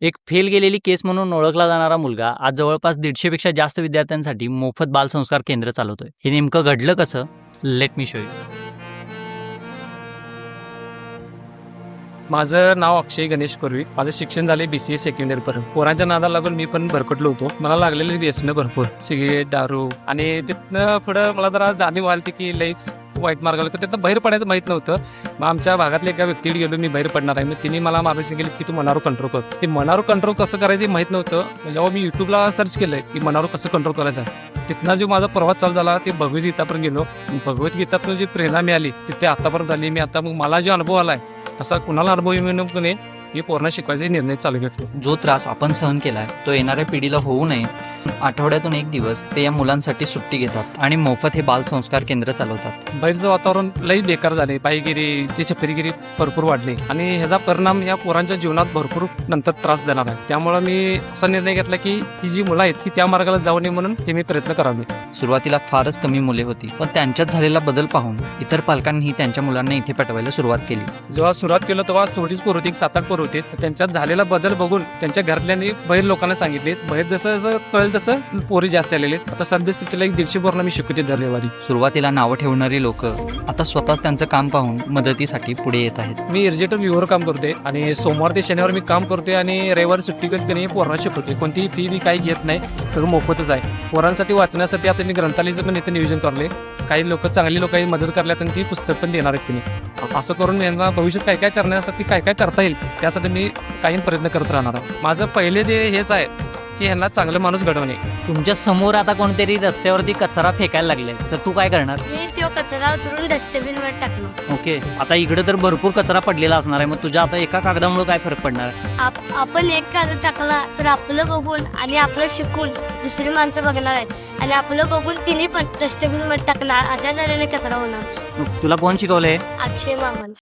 एक फेल गेलेली केस म्हणून ओळखला जाणारा मुलगा आज जवळपास 150 पेक्षा जास्त विद्यार्थ्यांसाठी मोफत बालसंस्कार केंद्र चालवतोय. हे नेमकं घडलं कसं? Let me show you. माझं नाव अक्षय गणेश कोरवी. माझं शिक्षण झाले BCA सेकंड इयर पर्यंत. पोरांच्या नादाला लागून मी पण भरकटलो होतो. मला लागलेले व्यसन भरपूर, सिगरेट, दारू, आणि तिथनं पुढं मला जरा जाणीव आली की लईच वाईट मार्गाला तर तिथं बाहेर पडायचं माहीत नव्हतं. मग आमच्या भागातल्या एका व्यक्तीकडे गेलो, मी बाहेर पडणार आहे. मग तिने मला मार्गदर्शन केलं की तू मनावर कंट्रोल कर. ते मनावर कंट्रोल कसं करायचं हे माहीत नव्हतं. जेव्हा मी यूट्यूबला सर्च केलं की मनावर कसं कंट्रोल करायचं आहे, तिथनं जो माझा प्रवास चालू झाला ते भगवद्गीतापर्यंत गेलो. भगवद्गीतातून जी प्रेरणा मिळाली तिथे आतापर्यंत आली. मी आता मग मला जो अनुभव आला आहे तसा कुणाला अनुभव येऊ नये मी पोरांना शिकवायचा निर्णय चालू घेतलो. जो त्रास आपण सहन केलाय तो येणाऱ्या पिढीला होऊ नये. आठवड्यातून एक दिवस ते या मुलांसाठी सुट्टी घेतात आणि मोफत हे बालसंस्कार केंद्र चालवतात. बाहेरचं वातावरण लई बेकार झाले. पायगिरी ते छपरीगिरी भरपूर वाढले आणि ह्याचा परिणाम या पोरांच्या जीवनात भरपूर नंतर त्रास देणार आहे. त्यामुळे मी असा निर्णय घेतला की ही जी मुलं आहेत ती त्या मार्गाला जाऊ नये म्हणून ते मी प्रयत्न करावे. सुरुवातीला फारच कमी मुले होती, पण त्यांच्यात झालेला बदल पाहून इतर पालकांनीही त्यांच्या मुलांना इथे पाठवायला सुरुवात केली. जेव्हा सुरुवात केलं तेव्हा 34 पोरं होती, 7-8 पोरं होते. त्यांच्यात झालेला बदल बघून त्यांच्या घरातल्यांनी बाहेर लोकांना सांगितले. बाहेर जसं जसं कळेल तसं पोरी जास्त आलेले. आता सद्यस्थितीला 150 पोरांना मी शिकवते दर रविवारी. सुरुवातीला नावं ठेवणारी लोक आता स्वतःच त्यांचं काम पाहून मदतीसाठी पुढे येत आहेत. मी इर्जेटर व्ह्यूवर काम करते आणि सोमवार ते शनिवार मी काम करते आणि रविवारी सुट्टी करते. पोरांना शिकवते. कोणतीही फी बी काही घेत नाही, सगळं मोफतच आहे. पोरांसाठी वाचण्यासाठी आता मी ग्रंथालयाचं पण इथे नियोजन करले. काही लोक चांगली लोक मदत करल्यात आणि ती पुस्तक पण देणार आहेत तिने. असं करून यांना भविष्यात काय काय करण्यासाठी काय काय करता येईल त्यासाठी मी काही प्रयत्न करत राहणार आहे. माझं पहिले ते हेच आहे की ह्यांना चांगलं माणूस घडवणे. तुमच्या समोर आता कोणतरी रस्त्यावरती कचरा फेकायला लागले तर तू काय करणार? मी तो कचरा उचलून डस्टबिनवर टाकलो. ओके, आता इकडे तर भरपूर कचरा पडलेला असणार आहे, मग तुझ्या आता एका कागदामुळे काय फरक पडणार? आपण एक कागद टाकला तर आपलं बघून आणि आपलं शिकून दुसरी माणसं बघणार आहेत आणि आपलं बघून तिने पण डस्टबिनवर टाकणार. अशा तऱ्हेने कचरा होणार. तुला कोण शिकवलंय? अक्षय मामन.